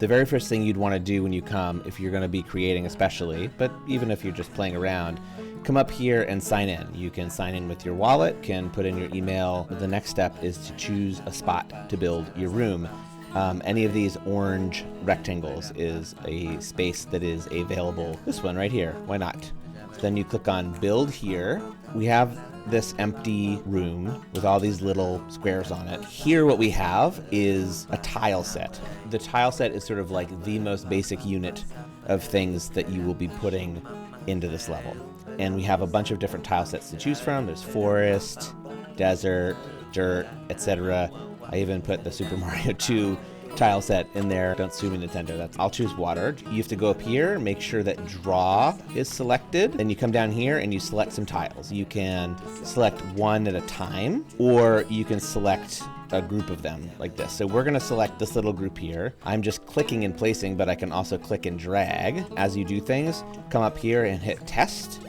The very first thing you'd want to do when you come, if you're going to be creating especially, but even if you're just playing around, come up here and sign in. You can sign in with your wallet, can put in your email. The next step is to choose a spot to build your room. Any of these orange rectangles is a space that is available. This one right here, why not? So then you click on build here. We have this empty room with all these little squares on it. Here what we have is a tile set. The tile set is sort of like the most basic unit of things that you will be putting into this level. And we have a bunch of different tile sets to choose from. There's forest, desert, dirt, etc. I even put the Super Mario 2 tile set in there. Don't sue me, Nintendo. I'll choose water. You have to go up here, make sure that draw is selected. Then you come down here and you select some tiles. You can select one at a time, or you can select a group of them like this. So we're gonna select this little group here. I'm just clicking and placing, but I can also click and drag. As you do things, come up here and hit test,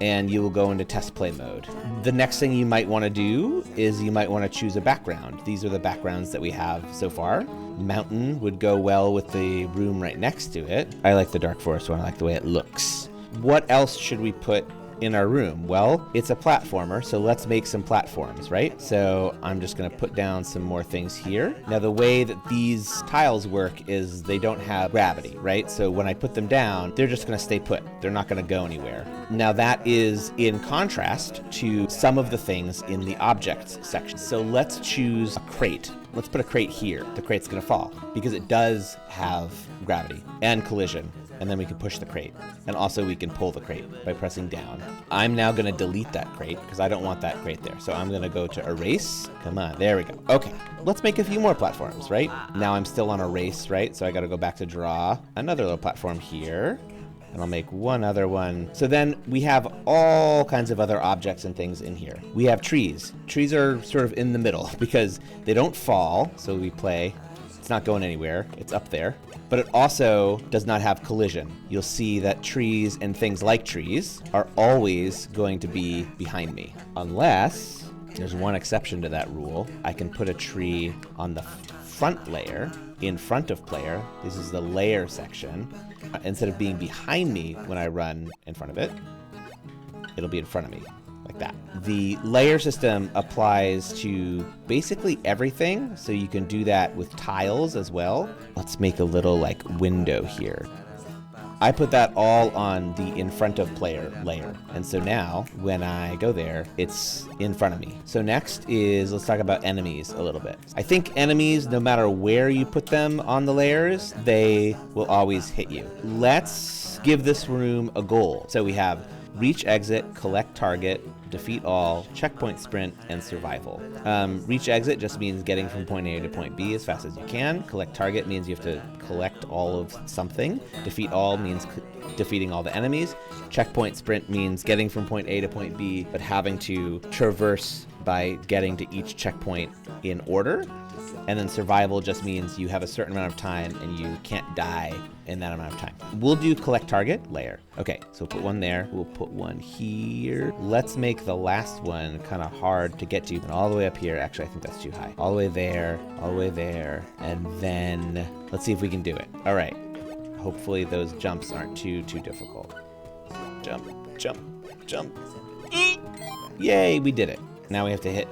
and you will go into test play mode. The next thing you might want to do is you might want to choose a background. These are the backgrounds that we have so far. Mountain would go well with the room right next to it. I like the dark forest one. I like the way it looks. What else should we put in our room? Well, it's a platformer, so let's make some platforms, right? So I'm just gonna put down some more things here. Now the way that these tiles work is they don't have gravity, right? So when I put them down, they're just gonna stay put. They're not gonna go anywhere. Now that is in contrast to some of the things in the objects section. So let's choose a crate. Let's put a crate here. The crate's gonna fall because it does have gravity and collision. And then we can push the crate. And also we can pull the crate by pressing down. I'm now gonna delete that crate because I don't want that crate there. So I'm gonna go to erase. Come on, there we go. Okay, let's make a few more platforms, right? Now I'm still on erase, right? So I gotta go back to draw. Another little platform here. And I'll make one other one. So then we have all kinds of other objects and things in here. We have trees. Trees are sort of in the middle because they don't fall, so we play. It's not going anywhere, it's up there. But it also does not have collision. You'll see that trees and things like trees are always going to be behind me. Unless, there's one exception to that rule, I can put a tree on the front layer, in front of player. This is the layer section. Instead of being behind me when I run in front of it, it'll be in front of me, like that. The layer system applies to basically everything, so you can do that with tiles as well. Let's make a little like window here. I put that all on the in front of player layer. And so now when I go there, it's in front of me. So next is, let's talk about enemies a little bit. I think enemies, no matter where you put them on the layers, they will always hit you. Let's give this room a goal. So we have reach exit, collect target, defeat all, checkpoint sprint, and survival. Reach exit just means getting from point A to point B as fast as you can. Collect target means you have to collect all of something. Defeat all means defeating all the enemies. Checkpoint sprint means getting from point A to point B, but having to traverse by getting to each checkpoint in order. And then survival just means you have a certain amount of time and you can't die in that amount of time. We'll do collect target layer. Okay, so we'll put one there. We'll put one here. Let's make the last one kind of hard to get to. And all the way up here. Actually, I think that's too high. All the way there, all the way there. And then let's see if we can do it. All right. Hopefully those jumps aren't too difficult. Jump, jump, jump. Yay, we did it. Now we have to hit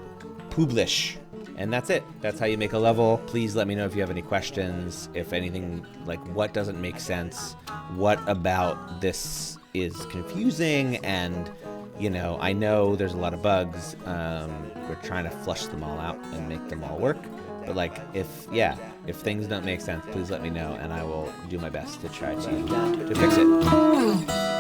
publish. And that's it. That's how you make a level. Please let me know if you have any questions, if anything, like what doesn't make sense, what about this is confusing, and, you know, I know there's a lot of bugs. We're trying to flush them all out and make them all work. But like, if things don't make sense, please let me know, and I will do my best to try to fix it.